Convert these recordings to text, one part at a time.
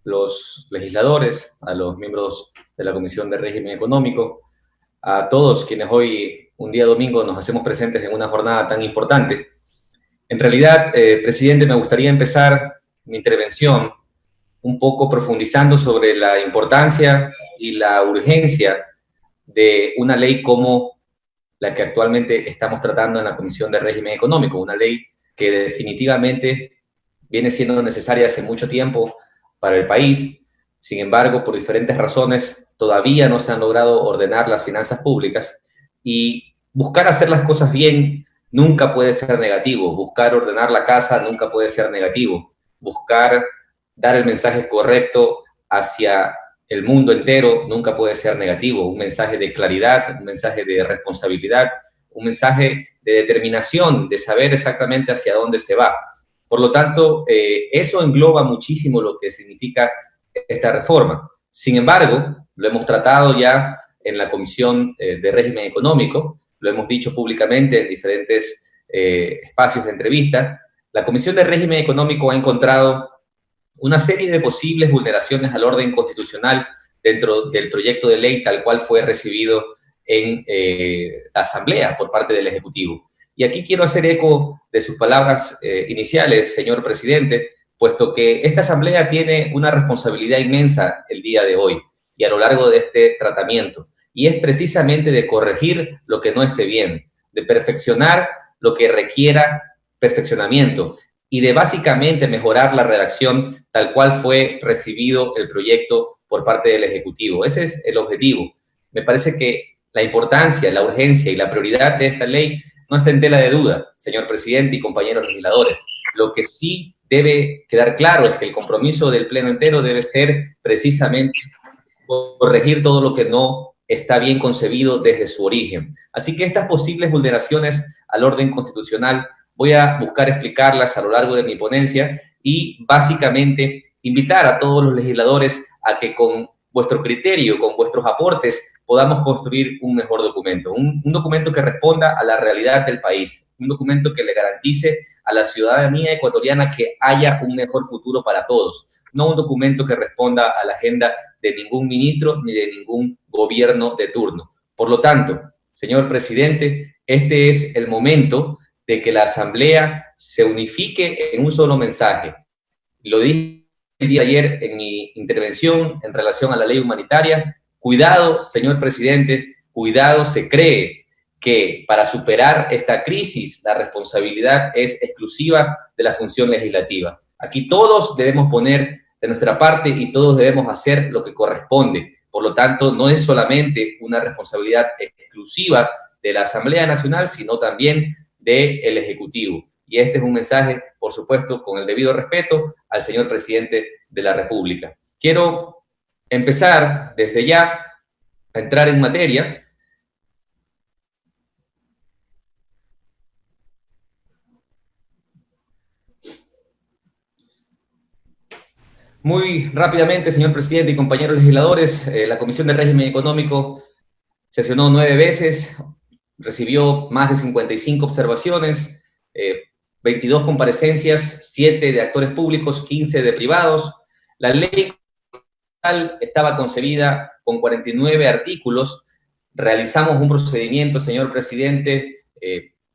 los legisladores, a los miembros de la Comisión de Régimen Económico, a todos quienes hoy, un día domingo, nos hacemos presentes en una jornada tan importante. En realidad, presidente, me gustaría empezar mi intervención un poco profundizando sobre la importancia y la urgencia de una ley como la que actualmente estamos tratando en la Comisión de Régimen Económico, una ley que definitivamente viene siendo necesaria hace mucho tiempo para el país. Sin embargo, por diferentes razones, todavía no se han logrado ordenar las finanzas públicas y buscar hacer las cosas bien nunca puede ser negativo. Buscar ordenar la casa nunca puede ser negativo. Buscar dar el mensaje correcto hacia el mundo entero nunca puede ser negativo. Un mensaje de claridad, un mensaje de responsabilidad, un mensaje de determinación, de saber exactamente hacia dónde se va. Por lo tanto, eso engloba muchísimo lo que significa esta reforma. Sin embargo, lo hemos tratado ya en la Comisión de Régimen Económico, lo hemos dicho públicamente en diferentes espacios de entrevista. La Comisión de Régimen Económico ha encontrado una serie de posibles vulneraciones al orden constitucional dentro del proyecto de ley tal cual fue recibido en la Asamblea por parte del Ejecutivo. Y aquí quiero hacer eco de sus palabras iniciales, señor presidente, puesto que esta Asamblea tiene una responsabilidad inmensa el día de hoy y a lo largo de este tratamiento, y es precisamente de corregir lo que no esté bien, de perfeccionar lo que requiera perfeccionamiento y de básicamente mejorar la redacción tal cual fue recibido el proyecto por parte del Ejecutivo. Ese es el objetivo. Me parece que la importancia, la urgencia y la prioridad de esta ley no está en tela de duda, señor presidente y compañeros legisladores. Lo que sí debe quedar claro es que el compromiso del Pleno entero debe ser precisamente corregir todo lo que no está bien concebido desde su origen. Así que estas posibles vulneraciones al orden constitucional voy a buscar explicarlas a lo largo de mi ponencia y básicamente invitar a todos los legisladores a que con vuestro criterio, con vuestros aportes, podamos construir un mejor documento, un documento que responda a la realidad del país, un documento que le garantice a la ciudadanía ecuatoriana que haya un mejor futuro para todos, no un documento que responda a la agenda de ningún ministro ni de ningún gobierno de turno. Por lo tanto, señor presidente, este es el momento de que la Asamblea se unifique en un solo mensaje. Lo dije el día de ayer en mi intervención en relación a la ley humanitaria. Cuidado, señor presidente, cuidado, se cree que para superar esta crisis la responsabilidad es exclusiva de la función legislativa. Aquí todos debemos poner de nuestra parte y todos debemos hacer lo que corresponde. Por lo tanto, no es solamente una responsabilidad exclusiva de la Asamblea Nacional, sino también del Ejecutivo. Y este es un mensaje, por supuesto, con el debido respeto al señor presidente de la República. Quiero empezar desde ya a entrar en materia. Muy rápidamente, señor presidente y compañeros legisladores, la Comisión de Régimen Económico sesionó 9 veces, recibió más de 55 observaciones, 22 comparecencias, 7 de actores públicos, 15 de privados. La ley estaba concebida con 49 artículos. Realizamos un procedimiento, señor presidente,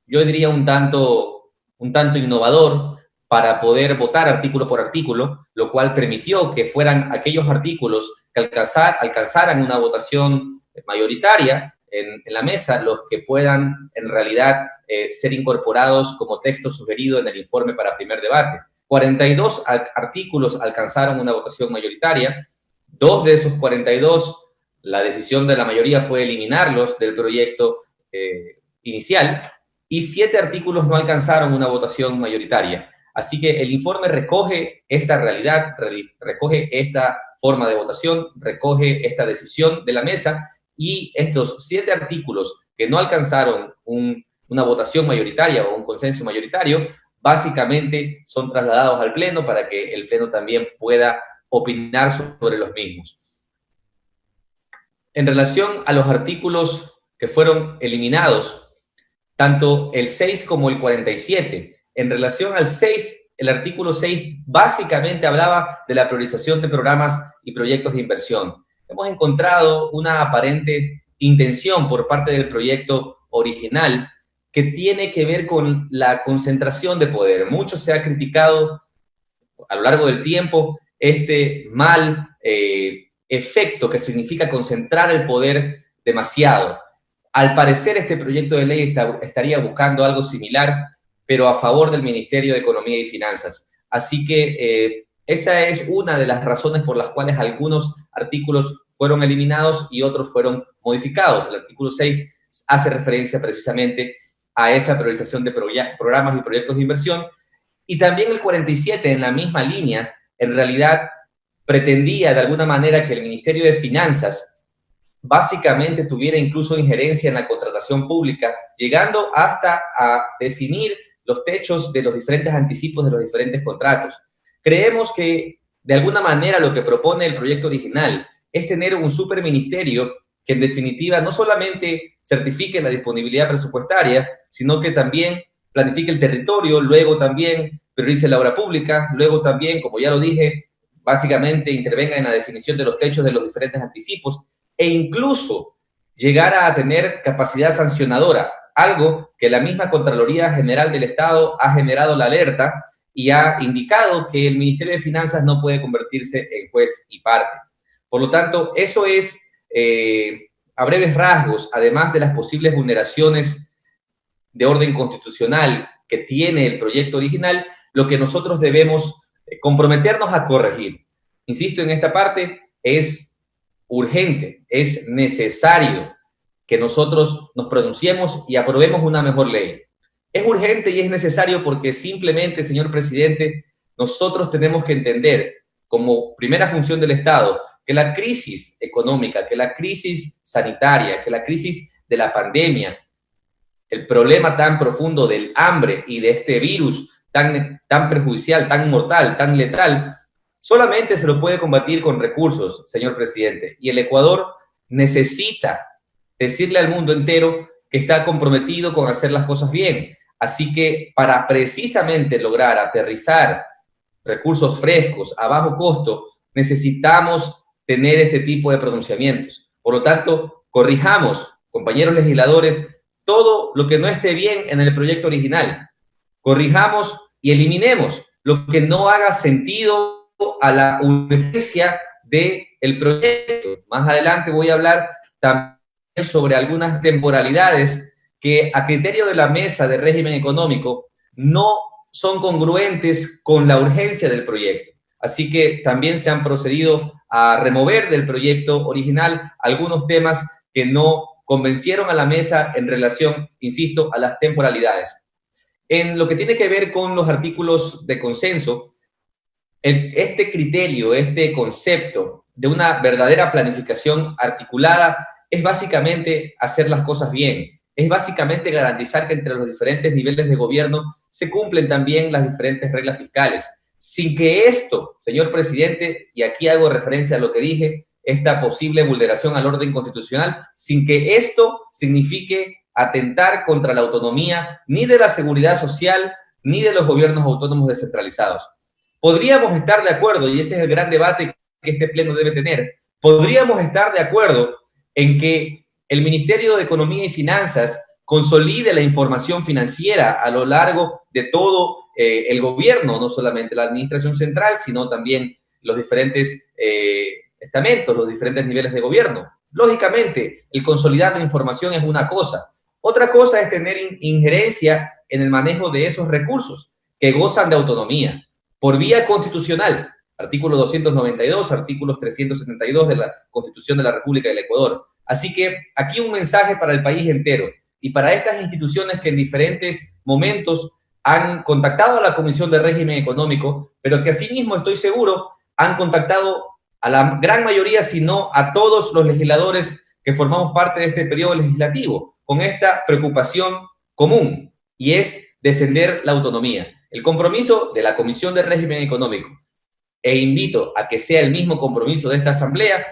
yo diría un tanto innovador, para poder votar artículo por artículo, lo cual permitió que fueran aquellos artículos que alcanzaran una votación mayoritaria en la mesa, los que puedan en realidad ser incorporados como texto sugerido en el informe para primer debate. 42 artículos alcanzaron una votación mayoritaria. 2 de esos 42, la decisión de la mayoría fue eliminarlos del proyecto inicial, y 7 artículos no alcanzaron una votación mayoritaria. Así que el informe recoge esta realidad, recoge esta forma de votación, recoge esta decisión de la mesa, y estos 7 artículos que no alcanzaron una votación mayoritaria o un consenso mayoritario, básicamente son trasladados al Pleno para que el Pleno también pueda opinar sobre los mismos. En relación a los artículos que fueron eliminados, tanto el 6 como el 47, en relación al 6 el artículo 6 básicamente hablaba de la priorización de programas y proyectos de inversión. Hemos encontrado una aparente intención por parte del proyecto original que tiene que ver con la concentración de poder. Mucho se ha criticado a lo largo del tiempo este mal efecto que significa concentrar el poder demasiado. Al parecer, este proyecto de ley estaría buscando algo similar, pero a favor del Ministerio de Economía y Finanzas. Así que esa es una de las razones por las cuales algunos artículos fueron eliminados y otros fueron modificados. El artículo 6 hace referencia precisamente a esa priorización de programas y proyectos de inversión. Y también el 47, en la misma línea, en realidad pretendía de alguna manera que el Ministerio de Finanzas básicamente tuviera incluso injerencia en la contratación pública, llegando hasta a definir los techos de los diferentes anticipos de los diferentes contratos. Creemos que de alguna manera lo que propone el proyecto original es tener un superministerio que en definitiva no solamente certifique la disponibilidad presupuestaria, sino que también planifique el territorio, luego también priorice la obra pública, luego también, como ya lo dije, básicamente intervenga en la definición de los techos de los diferentes anticipos e incluso llegara a tener capacidad sancionadora, algo que la misma Contraloría General del Estado ha generado la alerta y ha indicado que el Ministerio de Finanzas no puede convertirse en juez y parte. Por lo tanto, eso es, a breves rasgos, además de las posibles vulneraciones de orden constitucional que tiene el proyecto original, lo que nosotros debemos comprometernos a corregir. Insisto en esta parte, es urgente, es necesario que nosotros nos pronunciemos y aprobemos una mejor ley. Es urgente y es necesario porque simplemente, señor presidente, nosotros tenemos que entender como primera función del Estado que la crisis económica, que la crisis sanitaria, que la crisis de la pandemia, el problema tan profundo del hambre y de este virus tan perjudicial, tan mortal, tan letal, solamente se lo puede combatir con recursos, señor presidente. Y el Ecuador necesita decirle al mundo entero que está comprometido con hacer las cosas bien. Así que para precisamente lograr aterrizar recursos frescos a bajo costo, necesitamos tener este tipo de pronunciamientos. Por lo tanto, corrijamos, compañeros legisladores, todo lo que no esté bien en el proyecto original. Corrijamos y eliminemos lo que no haga sentido a la urgencia del proyecto. Más adelante voy a hablar también sobre algunas temporalidades que a criterio de la Mesa de Régimen Económico no son congruentes con la urgencia del proyecto. Así que también se han procedido a remover del proyecto original algunos temas que no convencieron a la mesa en relación, insisto, a las temporalidades. En lo que tiene que ver con los artículos de consenso, este criterio, este concepto de una verdadera planificación articulada es básicamente hacer las cosas bien, es básicamente garantizar que entre los diferentes niveles de gobierno se cumplen también las diferentes reglas fiscales, sin que esto, señor presidente, y aquí hago referencia a lo que dije, esta posible vulneración al orden constitucional, sin que esto signifique atentar contra la autonomía ni de la seguridad social ni de los gobiernos autónomos descentralizados. Podríamos estar de acuerdo, y ese es el gran debate que este pleno debe tener, podríamos estar de acuerdo en que el Ministerio de Economía y Finanzas consolide la información financiera a lo largo de todo el gobierno, no solamente la administración central, sino también los diferentes estamentos, los diferentes niveles de gobierno. Lógicamente, el consolidar la información es una cosa. Otra cosa es tener injerencia en el manejo de esos recursos que gozan de autonomía por vía constitucional, artículo 292, artículos 372 de la Constitución de la República del Ecuador. Así que aquí un mensaje para el país entero y para estas instituciones que en diferentes momentos han contactado a la Comisión de Régimen Económico, pero que asimismo estoy seguro han contactado a la gran mayoría, si no a todos los legisladores que formamos parte de este periodo legislativo, con esta preocupación común, y es defender la autonomía. El compromiso de la Comisión de Régimen Económico, e invito a que sea el mismo compromiso de esta Asamblea,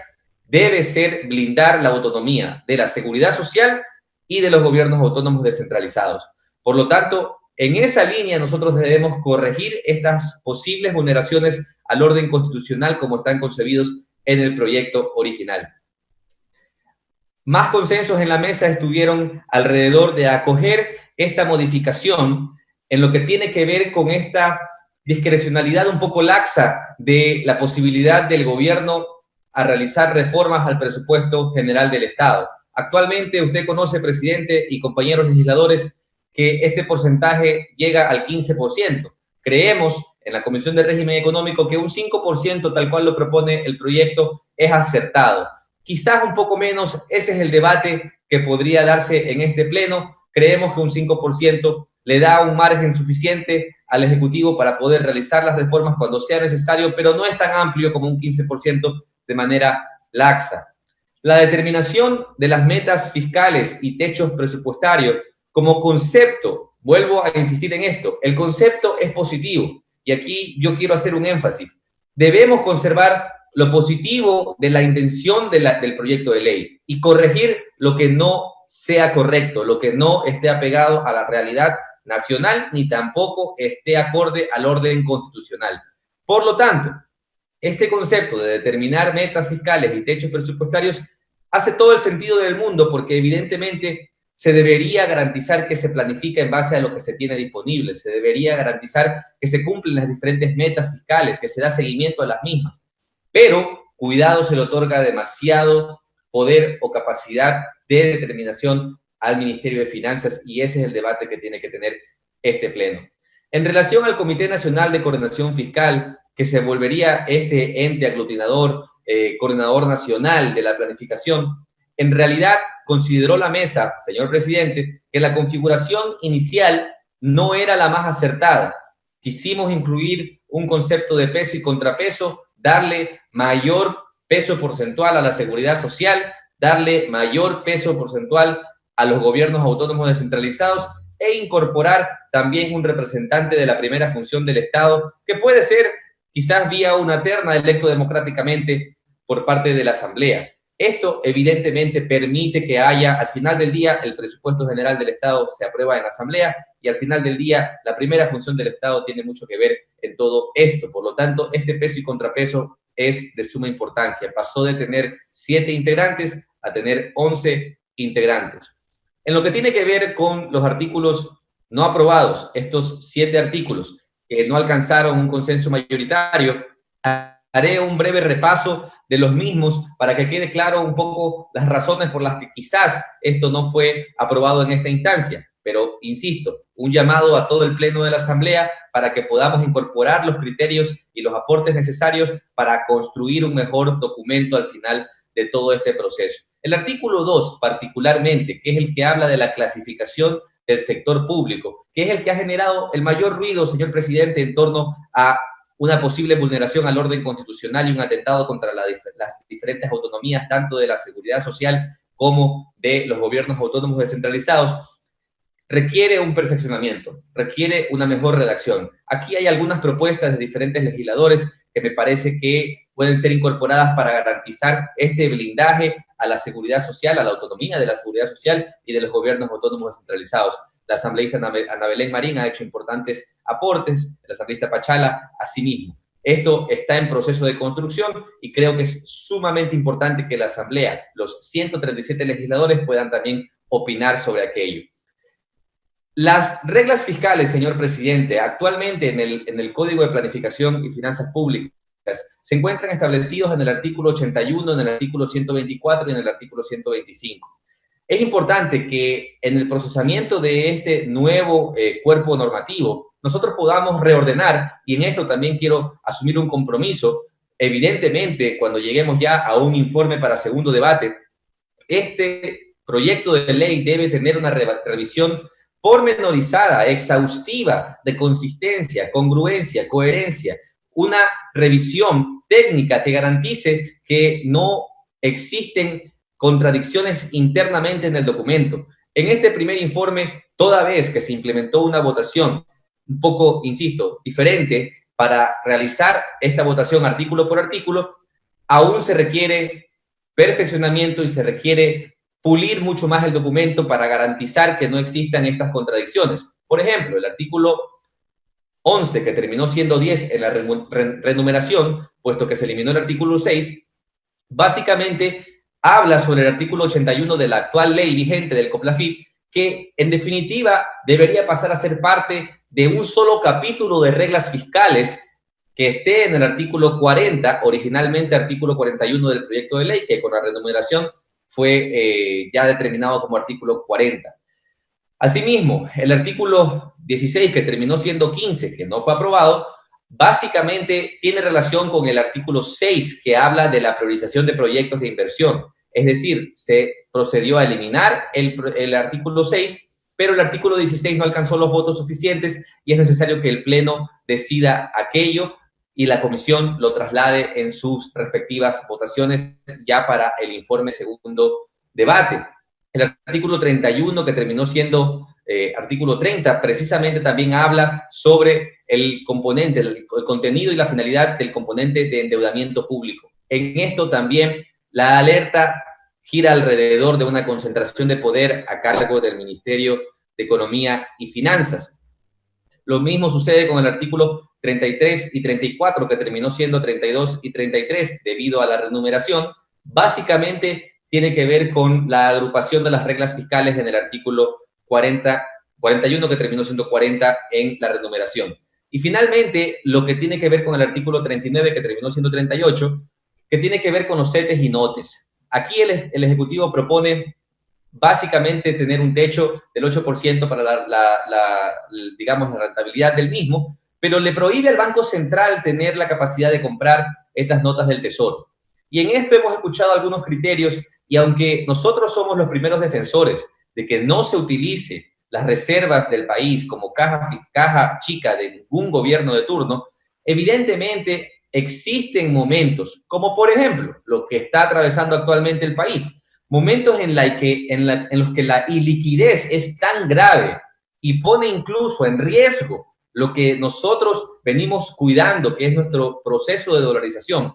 debe ser blindar la autonomía de la seguridad social y de los gobiernos autónomos descentralizados. Por lo tanto, En esa línea nosotros debemos corregir estas posibles vulneraciones al orden constitucional como están concebidos en el proyecto original. Más consensos en la mesa estuvieron alrededor de acoger esta modificación en lo que tiene que ver con esta discrecionalidad un poco laxa de la posibilidad del gobierno a realizar reformas al presupuesto general del Estado. Actualmente usted conoce, presidente y compañeros legisladores, que este porcentaje llega al 15%. Creemos en la Comisión de Régimen Económico que un 5%, tal cual lo propone el proyecto, es acertado. Quizás un poco menos, ese es el debate que podría darse en este pleno. Creemos que un 5% le da un margen suficiente al Ejecutivo para poder realizar las reformas cuando sea necesario, pero no es tan amplio como un 15% de manera laxa. La determinación de las metas fiscales y techos presupuestarios como concepto, vuelvo a insistir en esto, el concepto es positivo y aquí yo quiero hacer un énfasis. Debemos conservar lo positivo de la intención del proyecto de ley y corregir lo que no sea correcto, lo que no esté apegado a la realidad nacional ni tampoco esté acorde al orden constitucional. Por lo tanto, este concepto de determinar metas fiscales y techos presupuestarios hace todo el sentido del mundo porque evidentemente se debería garantizar que se planifica en base a lo que se tiene disponible, se debería garantizar que se cumplen las diferentes metas fiscales, que se da seguimiento a las mismas. Pero cuidado, se le otorga demasiado poder o capacidad de determinación al Ministerio de Finanzas y ese es el debate que tiene que tener este pleno. En relación al Comité Nacional de Coordinación Fiscal, que se volvería este ente aglutinador, coordinador nacional de la planificación, en realidad consideró la mesa, señor presidente, que la configuración inicial no era la más acertada. Quisimos incluir un concepto de peso y contrapeso, darle mayor peso porcentual a la seguridad social, darle mayor peso porcentual a los gobiernos autónomos descentralizados e incorporar también un representante de la primera función del Estado, que puede ser quizás vía una terna electo democráticamente por parte de la Asamblea. Esto evidentemente permite que haya, al final del día, el presupuesto general del Estado se aprueba en Asamblea y al final del día, la primera función del Estado tiene mucho que ver en todo esto. Por lo tanto, este peso y contrapeso es de suma importancia. Pasó de tener 7 integrantes a tener 11 integrantes. En lo que tiene que ver con los artículos no aprobados, estos 7 artículos que no alcanzaron un consenso mayoritario, haré un breve repaso de los mismos para que quede claro un poco las razones por las que quizás esto no fue aprobado en esta instancia. Pero, insisto, un llamado a todo el Pleno de la Asamblea para que podamos incorporar los criterios y los aportes necesarios para construir un mejor documento al final de todo este proceso. El artículo 2, particularmente, que es el que habla de la clasificación del sector público, que es el que ha generado el mayor ruido, señor presidente, en torno a una posible vulneración al orden constitucional y un atentado contra las diferentes autonomías, tanto de la seguridad social como de los gobiernos autónomos descentralizados, requiere un perfeccionamiento, requiere una mejor redacción. Aquí hay algunas propuestas de diferentes legisladores que me parece que pueden ser incorporadas para garantizar este blindaje a la seguridad social, a la autonomía de la seguridad social y de los gobiernos autónomos descentralizados. La asambleísta Ana Belén Marín ha hecho importantes aportes, el asambleísta Pachala asimismo. Esto está en proceso de construcción y creo que es sumamente importante que la Asamblea, los 137 legisladores, puedan también opinar sobre aquello. Las reglas fiscales, señor presidente, actualmente en el Código de Planificación y Finanzas Públicas se encuentran establecidos en el artículo 81, en el artículo 124 y en el artículo 125. Es importante que en el procesamiento de este nuevo cuerpo normativo nosotros podamos reordenar, y en esto también quiero asumir un compromiso. Evidentemente, cuando lleguemos ya a un informe para segundo debate, este proyecto de ley debe tener una revisión pormenorizada, exhaustiva, de consistencia, congruencia, coherencia, una revisión técnica que garantice que no existen contradicciones internamente en el documento. En este primer informe, toda vez que se implementó una votación un poco, insisto, diferente para realizar esta votación artículo por artículo, aún se requiere perfeccionamiento y se requiere pulir mucho más el documento para garantizar que no existan estas contradicciones. Por ejemplo, el artículo 11, que terminó siendo 10 en la renumeración, puesto que se eliminó el artículo 6, básicamente habla sobre el artículo 81 de la actual ley vigente del COPLAFIP, que en definitiva debería pasar a ser parte de un solo capítulo de reglas fiscales que esté en el artículo 40, originalmente artículo 41 del proyecto de ley, que con la renumeración fue ya determinado como artículo 40. Asimismo, el artículo 16, que terminó siendo 15, que no fue aprobado, básicamente tiene relación con el artículo 6, que habla de la priorización de proyectos de inversión. Es decir, se procedió a eliminar el artículo 6, pero el artículo 16 no alcanzó los votos suficientes y es necesario que el Pleno decida aquello y la comisión lo traslade en sus respectivas votaciones ya para el informe segundo debate. El artículo 31, que terminó siendo artículo 30, precisamente también habla sobre el componente, el contenido y la finalidad del componente de endeudamiento público. En esto también la alerta gira alrededor de una concentración de poder a cargo del Ministerio de Economía y Finanzas. Lo mismo sucede con el artículo 33 y 34, que terminó siendo 32 y 33 debido a la renumeración. Básicamente tiene que ver con la agrupación de las reglas fiscales en el artículo 41, que terminó siendo 40 en la renumeración. Y finalmente, lo que tiene que ver con el artículo 39, que terminó siendo 38, que tiene que ver con los CETES y NOTES. Aquí el Ejecutivo propone básicamente tener un techo del 8% para digamos, la rentabilidad del mismo, pero le prohíbe al Banco Central tener la capacidad de comprar estas notas del Tesoro. Y en esto hemos escuchado algunos criterios, y aunque nosotros somos los primeros defensores de que no se utilice las reservas del país como caja chica de ningún gobierno de turno, evidentemente existen momentos, como por ejemplo lo que está atravesando actualmente el país, momentos en los que la iliquidez es tan grave y pone incluso en riesgo lo que nosotros venimos cuidando, que es nuestro proceso de dolarización.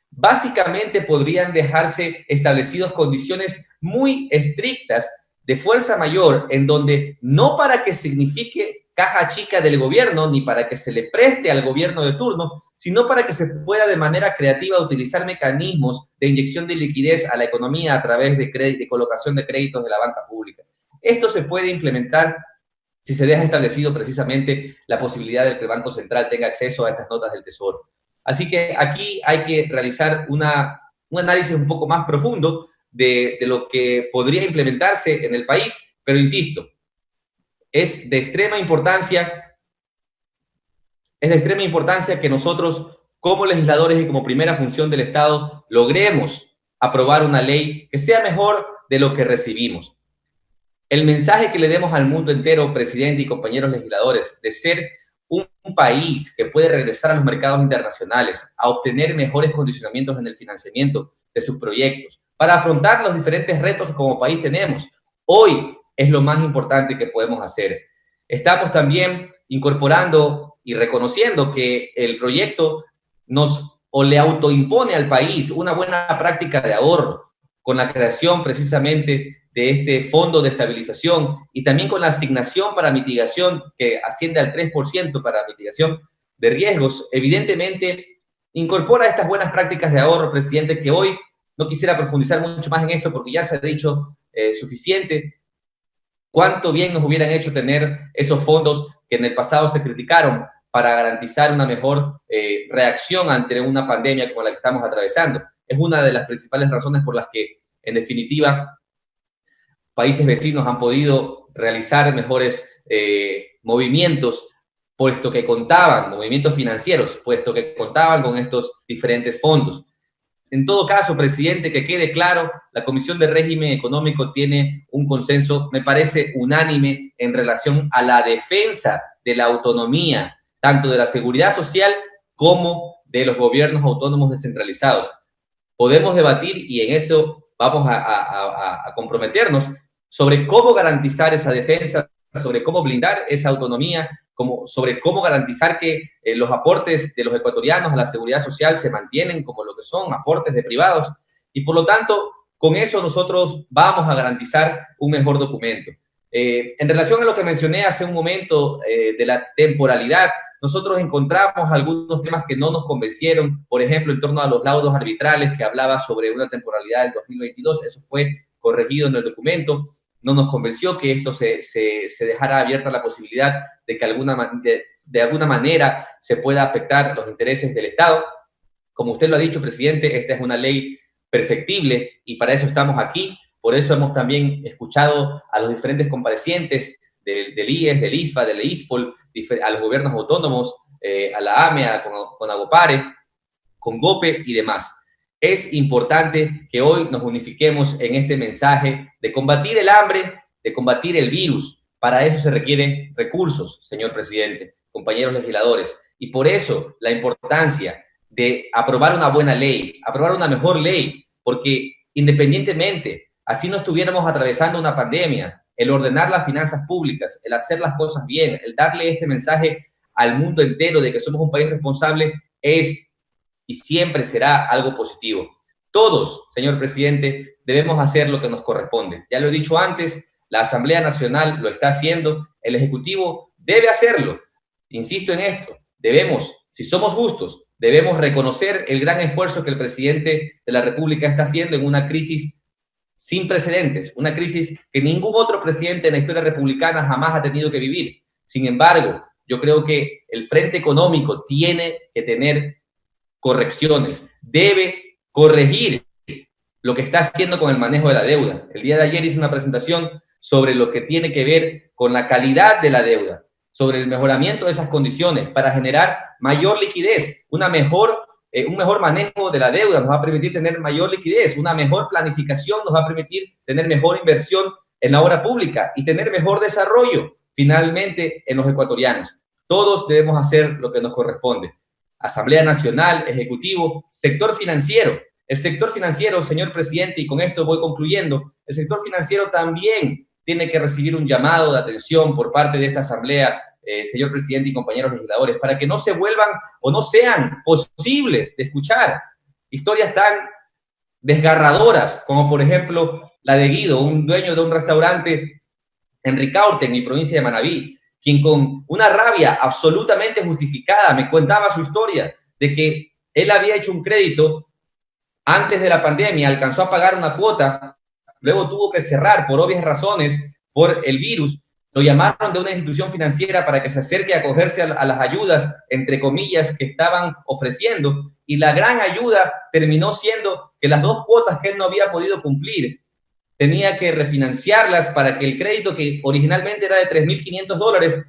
Básicamente podrían dejarse establecidas condiciones muy estrictas de fuerza mayor, en donde no para que signifique caja chica del gobierno, ni para que se le preste al gobierno de turno, sino para que se pueda de manera creativa utilizar mecanismos de inyección de liquidez a la economía a través de colocación de créditos de la banca pública. Esto se puede implementar si se deja establecido precisamente la posibilidad de que el Banco Central tenga acceso a estas notas del Tesoro. Así que aquí hay que realizar un análisis un poco más profundo de lo que podría implementarse en el país, pero insisto, es de extrema importancia que nosotros, como legisladores y como primera función del Estado, logremos aprobar una ley que sea mejor de lo que recibimos. El mensaje que le demos al mundo entero, presidente y compañeros legisladores, de ser un país que puede regresar a los mercados internacionales, a obtener mejores condicionamientos en el financiamiento de sus proyectos, para afrontar los diferentes retos que como país tenemos, hoy es lo más importante que podemos hacer. Estamos también incorporando y reconociendo que el proyecto le autoimpone al país una buena práctica de ahorro, con la creación precisamente de este fondo de estabilización y también con la asignación para mitigación que asciende al 3% para mitigación de riesgos. Evidentemente, incorpora estas buenas prácticas de ahorro, presidente, que hoy no quisiera profundizar mucho más en esto porque ya se ha dicho suficiente. Cuánto bien nos hubieran hecho tener esos fondos que en el pasado se criticaron para garantizar una mejor reacción ante una pandemia como la que estamos atravesando. Es una de las principales razones por las que, en definitiva, países vecinos han podido realizar mejores movimientos, movimientos financieros, puesto que contaban con estos diferentes fondos. En todo caso, presidente, que quede claro, la Comisión de Régimen Económico tiene un consenso, me parece, unánime en relación a la defensa de la autonomía, tanto de la seguridad social como de los gobiernos autónomos descentralizados. Podemos debatir, y en eso vamos a comprometernos, sobre cómo garantizar esa defensa, sobre cómo blindar esa autonomía, sobre cómo garantizar que los aportes de los ecuatorianos a la seguridad social se mantienen como lo que son, aportes de privados, y por lo tanto, con eso nosotros vamos a garantizar un mejor documento. En relación a lo que mencioné hace un momento de la temporalidad, nosotros encontramos algunos temas que no nos convencieron, por ejemplo, en torno a los laudos arbitrales, que hablaba sobre una temporalidad del 2022, eso fue corregido en el documento. No nos convenció que esto se dejara abierta la posibilidad de que de alguna manera se pueda afectar los intereses del Estado. Como usted lo ha dicho, presidente, esta es una ley perfectible y para eso estamos aquí. Por eso hemos también escuchado a los diferentes comparecientes del IES, del ISFA, del ISPOL, a los gobiernos autónomos, a la AME, con Agopare, con GOPE y demás. Es importante que hoy nos unifiquemos en este mensaje de combatir el hambre, de combatir el virus. Para eso se requieren recursos, señor presidente, compañeros legisladores. Y por eso la importancia de aprobar una buena ley, aprobar una mejor ley, porque independientemente, así no estuviéramos atravesando una pandemia, el ordenar las finanzas públicas, el hacer las cosas bien, el darle este mensaje al mundo entero de que somos un país responsable es y siempre será algo positivo. Todos, señor presidente, debemos hacer lo que nos corresponde. Ya lo he dicho antes, la Asamblea Nacional lo está haciendo, el Ejecutivo debe hacerlo. Insisto en esto, si somos justos, debemos reconocer el gran esfuerzo que el presidente de la República está haciendo en una crisis sin precedentes, una crisis que ningún otro presidente en la historia republicana jamás ha tenido que vivir. Sin embargo, yo creo que el frente económico tiene que tener correcciones, debe corregir lo que está haciendo con el manejo de la deuda. El día de ayer hice una presentación sobre lo que tiene que ver con la calidad de la deuda, sobre el mejoramiento de esas condiciones para generar mayor liquidez, un mejor manejo de la deuda nos va a permitir tener mayor liquidez, una mejor planificación nos va a permitir tener mejor inversión en la obra pública y tener mejor desarrollo, finalmente, en los ecuatorianos. Todos debemos hacer lo que nos corresponde. Asamblea Nacional, Ejecutivo, sector financiero. El sector financiero, señor presidente, y con esto voy concluyendo, el sector financiero también tiene que recibir un llamado de atención por parte de esta Asamblea, señor presidente y compañeros legisladores, para que no se vuelvan o no sean posibles de escuchar historias tan desgarradoras como, por ejemplo, la de Guido, un dueño de un restaurante en Ricaurte, en mi provincia de Manabí, quien con una rabia absolutamente justificada me contaba su historia de que él había hecho un crédito antes de la pandemia, alcanzó a pagar una cuota, luego tuvo que cerrar por obvias razones, por el virus. Lo llamaron de una institución financiera para que se acerque a acogerse a las ayudas, entre comillas, que estaban ofreciendo, y la gran ayuda terminó siendo que las 2 cuotas que él no había podido cumplir, tenía que refinanciarlas para que el crédito que originalmente era de $3.500,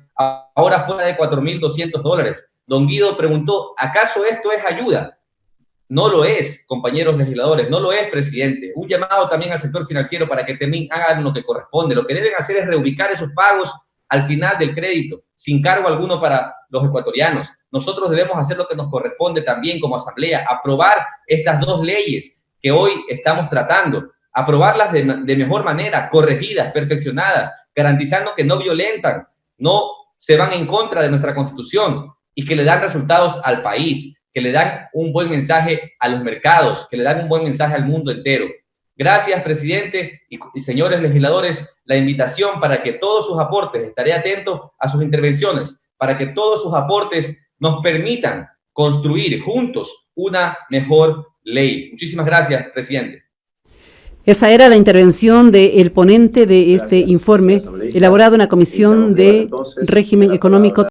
ahora fuera de $4.200. Don Guido preguntó, ¿acaso esto es ayuda? No lo es, compañeros legisladores, no lo es, presidente. Un llamado también al sector financiero para que también hagan lo que corresponde. Lo que deben hacer es reubicar esos pagos al final del crédito, sin cargo alguno para los ecuatorianos. Nosotros debemos hacer lo que nos corresponde también como asamblea, aprobar estas 2 leyes que hoy estamos tratando, aprobarlas de mejor manera, corregidas, perfeccionadas, garantizando que no violentan, no se van en contra de nuestra Constitución y que le dan resultados al país, que le dan un buen mensaje a los mercados, que le dan un buen mensaje al mundo entero. Gracias, presidente y señores legisladores, la invitación para que todos sus aportes, estaré atento a sus intervenciones, para que todos sus aportes nos permitan construir juntos una mejor ley. Muchísimas gracias, presidente. Esa era la intervención del ponente de este informe, elaborado en la Comisión de Régimen Económico.